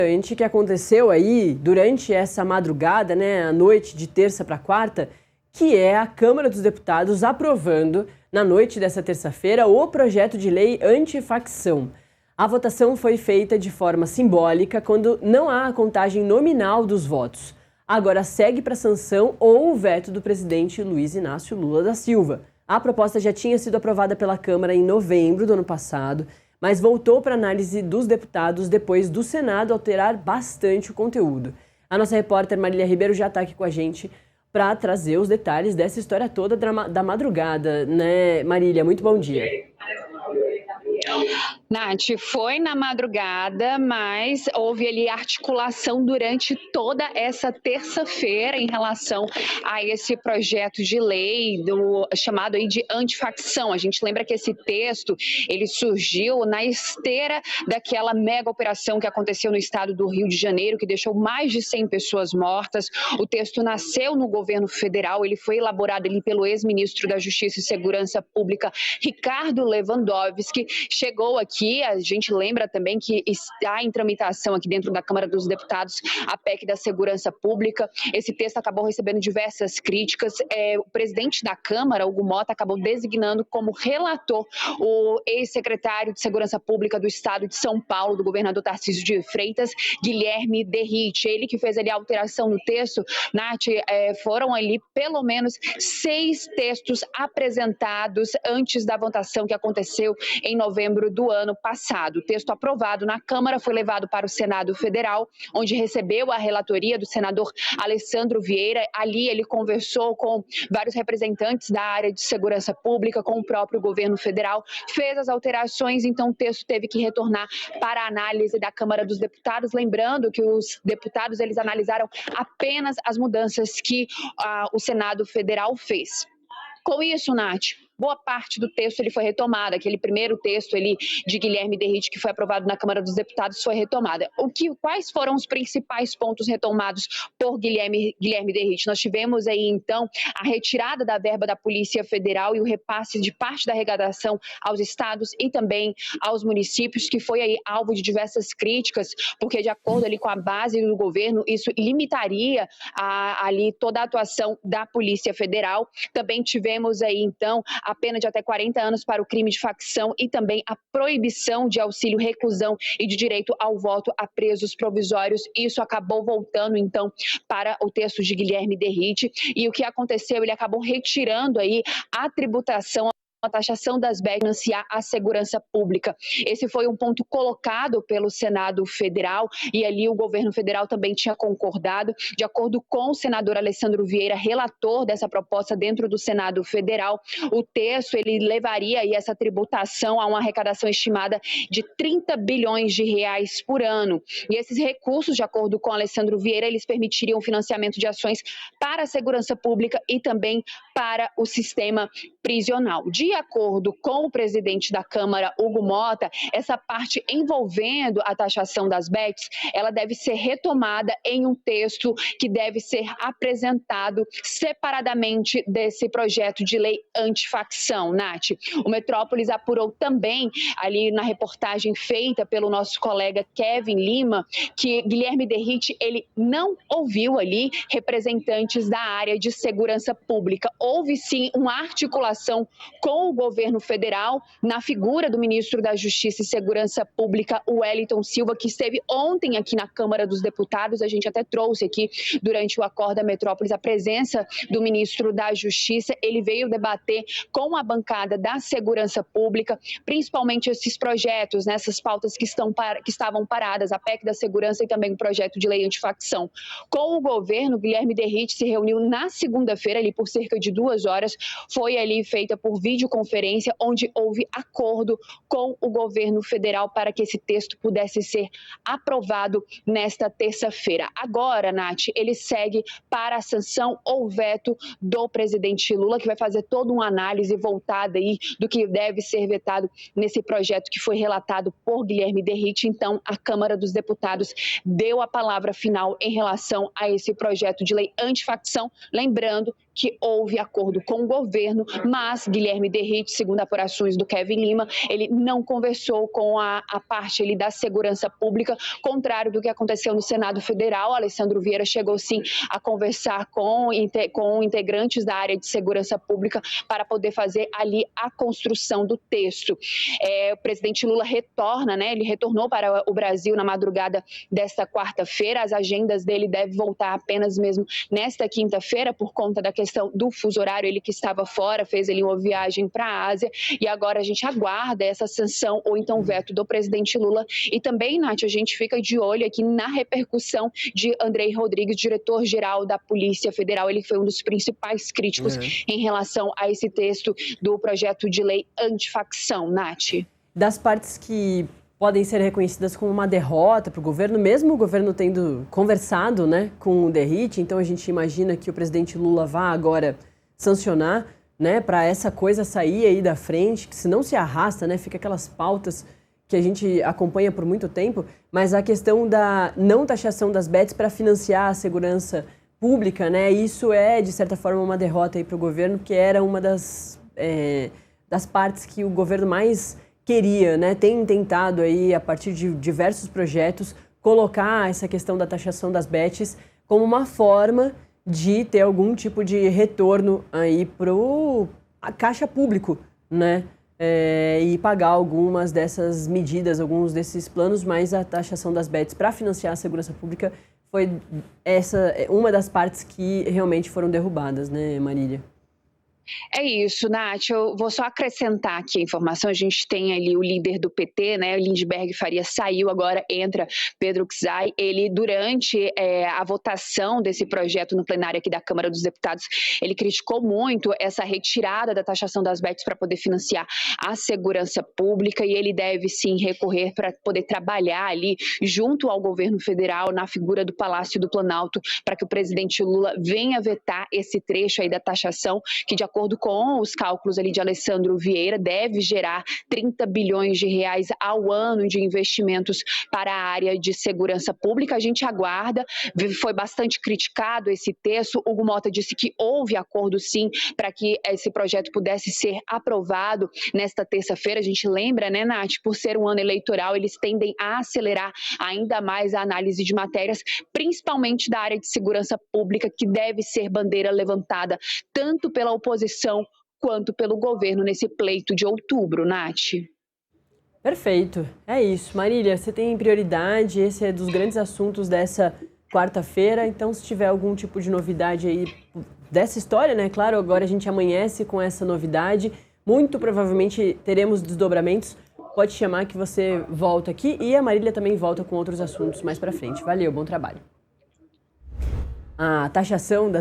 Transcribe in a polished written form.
Que aconteceu aí durante essa madrugada, né, a noite de terça para quarta, que é a Câmara dos Deputados aprovando, na noite dessa terça-feira, o projeto de lei antifacção. A votação foi feita de forma simbólica quando não há a contagem nominal dos votos. Agora segue para sanção ou o veto do presidente Luiz Inácio Lula da Silva. A proposta já tinha sido aprovada pela Câmara em novembro do ano passado, mas voltou para análise dos deputados depois do Senado alterar bastante o conteúdo. A nossa repórter Marília Ribeiro já está aqui com a gente para trazer os detalhes dessa história toda da madrugada, né, Marília? Muito bom dia. Nath, foi na madrugada, mas houve ali articulação durante toda essa terça-feira em relação a esse projeto de lei chamado aí de antifacção. A gente lembra que esse texto, ele surgiu na esteira daquela mega operação que aconteceu no estado do Rio de Janeiro, que deixou mais de 100 pessoas mortas. O texto nasceu no governo federal, ele foi elaborado ali pelo ex-ministro da Justiça e Segurança Pública, Ricardo Lewandowski. Chegou aqui, a gente lembra também que está em tramitação aqui dentro da Câmara dos Deputados a PEC da Segurança Pública. Esse texto acabou recebendo diversas críticas. O presidente da Câmara, Hugo Motta, acabou designando como relator o ex-secretário de Segurança Pública do Estado de São Paulo, do governador Tarcísio de Freitas, Guilherme Derrit. Ele que fez ali a alteração no texto. Nath, foram ali pelo menos 6 textos apresentados antes da votação que aconteceu em novembro do ano passado. O texto aprovado na Câmara foi levado para o Senado Federal, onde recebeu a relatoria do senador Alessandro Vieira. Ali ele conversou com vários representantes da área de segurança pública, com o próprio governo federal, fez as alterações, então o texto teve que retornar para a análise da Câmara dos Deputados, lembrando que os deputados eles analisaram apenas as mudanças que o Senado Federal fez. Com isso, Nath, boa parte do texto ele foi retomado. Aquele primeiro texto ali de Guilherme Derrit, que foi aprovado na Câmara dos Deputados, foi retomada. Quais foram os principais pontos retomados por Guilherme Derrit? Nós tivemos aí, então, a retirada da verba da Polícia Federal e o repasse de parte da arrecadação aos estados e também aos municípios, que foi aí alvo de diversas críticas, porque de acordo ali com a base do governo, isso limitaria ali toda a atuação da Polícia Federal. Também tivemos aí, então, a pena de até 40 anos para o crime de facção e também a proibição de auxílio reclusão e de direito ao voto a presos provisórios. Isso acabou voltando, então, para o texto de Guilherme Derrit. E o que aconteceu? Ele acabou retirando aí a tributação, a taxação das bets, financiar a segurança pública. Esse foi um ponto colocado pelo Senado Federal e ali o governo federal também tinha concordado. De acordo com o senador Alessandro Vieira, relator dessa proposta dentro do Senado Federal, o texto ele levaria aí essa tributação a uma arrecadação estimada de 30 bilhões de reais por ano. E esses recursos, de acordo com Alessandro Vieira, eles permitiriam o financiamento de ações para a segurança pública e também para o sistema prisional. De acordo com o presidente da Câmara, Hugo Motta, essa parte envolvendo a taxação das bets, ela deve ser retomada em um texto que deve ser apresentado separadamente desse projeto de lei antifacção, Nath. O Metrópolis apurou também, ali na reportagem feita pelo nosso colega Kevin Lima, que Guilherme Derrit, ele não ouviu ali representantes da área de segurança pública. Houve sim uma articulação com o governo federal, na figura do ministro da Justiça e Segurança Pública, Wellington Silva, que esteve ontem aqui na Câmara dos Deputados. A gente até trouxe aqui, durante o Acorda Metrópolis, a presença do ministro da Justiça. Ele veio debater com a bancada da Segurança Pública, principalmente esses projetos, essas pautas que estavam paradas, a PEC da Segurança e também o projeto de lei antifacção. Com o governo, Guilherme Derrit se reuniu na segunda-feira, ali por cerca de 2 horas, foi ali feita por videoconferência, onde houve acordo com o governo federal para que esse texto pudesse ser aprovado nesta terça-feira. Agora, Nath, ele segue para a sanção ou veto do presidente Lula, que vai fazer toda uma análise voltada aí do que deve ser vetado nesse projeto que foi relatado por Guilherme Derrit. Então, a Câmara dos Deputados deu a palavra final em relação a esse projeto de lei antifacção, lembrando que houve acordo com o governo, mas Guilherme Derrite, segundo apurações do Kevin Lima, ele não conversou com a parte ali da segurança pública, contrário do que aconteceu no Senado Federal. Alessandro Vieira chegou sim a conversar com integrantes da área de segurança pública para poder fazer ali a construção do texto. O presidente Lula retorna, né? Ele retornou para o Brasil na madrugada desta quarta-feira. As agendas dele devem voltar apenas mesmo nesta quinta-feira por conta da questão do fuso horário. Ele que estava fora, fez ali uma viagem para a Ásia e agora a gente aguarda essa sanção ou então veto do presidente Lula. E também, Nath, a gente fica de olho aqui na repercussão de Andrei Rodrigues, diretor-geral da Polícia Federal. Ele foi um dos principais críticos em relação a esse texto do projeto de lei antifacção, Nath. Das partes que podem ser reconhecidas como uma derrota para o governo, mesmo o governo tendo conversado, né, com o Derrite, então a gente imagina que o presidente Lula vá agora sancionar, né, para essa coisa sair aí da frente, que se não se arrasta, né, fica aquelas pautas que a gente acompanha por muito tempo, mas a questão da não taxação das bets para financiar a segurança pública, né, isso é, de certa forma, uma derrota aí para o governo, porque era uma das partes que o governo mais queria, né, tem tentado aí, a partir de diversos projetos, colocar essa questão da taxação das bets como uma forma de ter algum tipo de retorno aí para o caixa público, né, e pagar algumas dessas medidas, alguns desses planos, mas a taxação das bets para financiar a segurança pública foi uma das partes que realmente foram derrubadas, né, Marília? É isso, Nath. Eu vou só acrescentar aqui a informação. A gente tem ali o líder do PT, né? Lindbergh Faria saiu, agora entra Pedro Czai. Ele, durante a votação desse projeto no plenário aqui da Câmara dos Deputados, ele criticou muito essa retirada da taxação das bets para poder financiar a segurança pública e ele deve sim recorrer para poder trabalhar ali junto ao governo federal na figura do Palácio do Planalto para que o presidente Lula venha vetar esse trecho aí da taxação que, de acordo com os cálculos ali de Alessandro Vieira, deve gerar 30 bilhões de reais ao ano de investimentos para a área de segurança pública. A gente aguarda, foi bastante criticado esse texto. Hugo Mota disse que houve acordo sim para que esse projeto pudesse ser aprovado nesta terça-feira. A gente lembra, né, Nath, por ser um ano eleitoral, eles tendem a acelerar ainda mais a análise de matérias, principalmente da área de segurança pública, que deve ser bandeira levantada tanto pela oposição quanto pelo governo nesse pleito de outubro, Nath. Perfeito, é isso. Marília, você tem prioridade, esse é dos grandes assuntos dessa quarta-feira, então se tiver algum tipo de novidade aí dessa história, né? Claro, agora a gente amanhece com essa novidade, muito provavelmente teremos desdobramentos, pode chamar que você volta aqui e a Marília também volta com outros assuntos mais pra frente. Valeu, bom trabalho. A taxação das